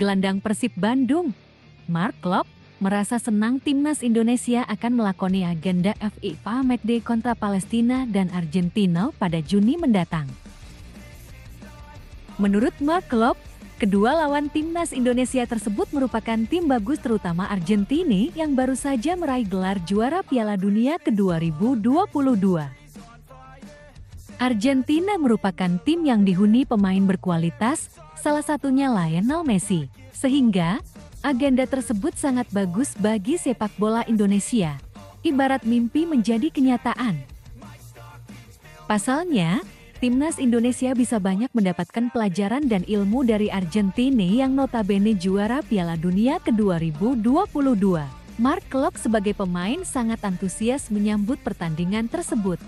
Gelandang Persib Bandung, Mark Klok, merasa senang timnas Indonesia akan melakoni agenda FIFA Matchday kontra Palestina dan Argentina pada Juni mendatang. Menurut Mark Klok, kedua lawan timnas Indonesia tersebut merupakan tim bagus, terutama Argentina yang baru saja meraih gelar juara Piala Dunia ke-2022. Argentina merupakan tim yang dihuni pemain berkualitas, salah satunya Lionel Messi, sehingga agenda tersebut sangat bagus bagi sepak bola Indonesia, ibarat mimpi menjadi kenyataan. Pasalnya, timnas Indonesia bisa banyak mendapatkan pelajaran dan ilmu dari Argentina yang notabene juara Piala Dunia ke-2022. Mark Klok sebagai pemain sangat antusias menyambut pertandingan tersebut.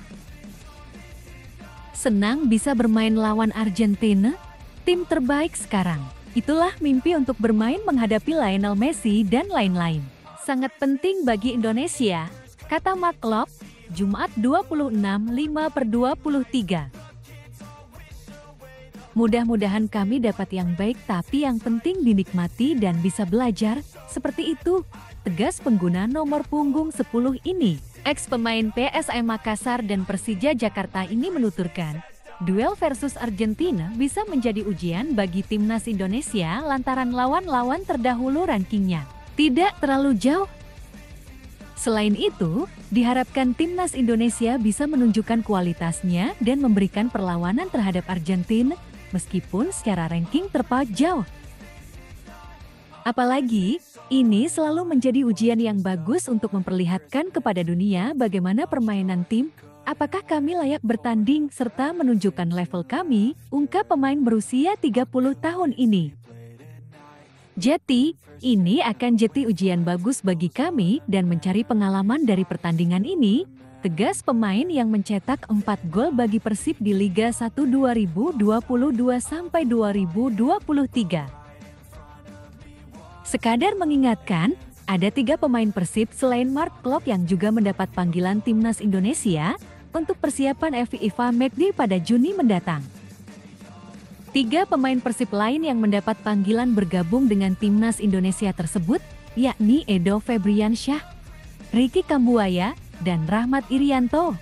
Senang bisa bermain lawan Argentina, tim terbaik sekarang. Itulah mimpi untuk bermain menghadapi Lionel Messi dan lain-lain. Sangat penting bagi Indonesia, kata Mark Klok, Jumat 26/5/23. Mudah-mudahan kami dapat yang baik, tapi yang penting dinikmati dan bisa belajar, seperti itu, tegas pengguna nomor punggung 10 ini. Ex-pemain PSM Makassar dan Persija Jakarta ini menuturkan, duel versus Argentina bisa menjadi ujian bagi timnas Indonesia lantaran lawan-lawan terdahulu rankingnya tidak terlalu jauh. Selain itu, diharapkan timnas Indonesia bisa menunjukkan kualitasnya dan memberikan perlawanan terhadap Argentina, meskipun secara ranking terpaut jauh. Apalagi, ini selalu menjadi ujian yang bagus untuk memperlihatkan kepada dunia bagaimana permainan tim, apakah kami layak bertanding serta menunjukkan level kami, ungkap pemain berusia 30 tahun ini. Jadi, ini akan jadi ujian bagus bagi kami dan mencari pengalaman dari pertandingan ini, tegas pemain yang mencetak 4 gol bagi Persib di Liga 1 2022-2023. Sekadar mengingatkan, ada 3 pemain Persib selain Mark Klok yang juga mendapat panggilan timnas Indonesia untuk persiapan FIFA Matchday pada Juni mendatang. 3 pemain Persib lain yang mendapat panggilan bergabung dengan timnas Indonesia tersebut, yakni Edo Febriansyah, Ricky Kambuaya, dan Rahmat Irianto.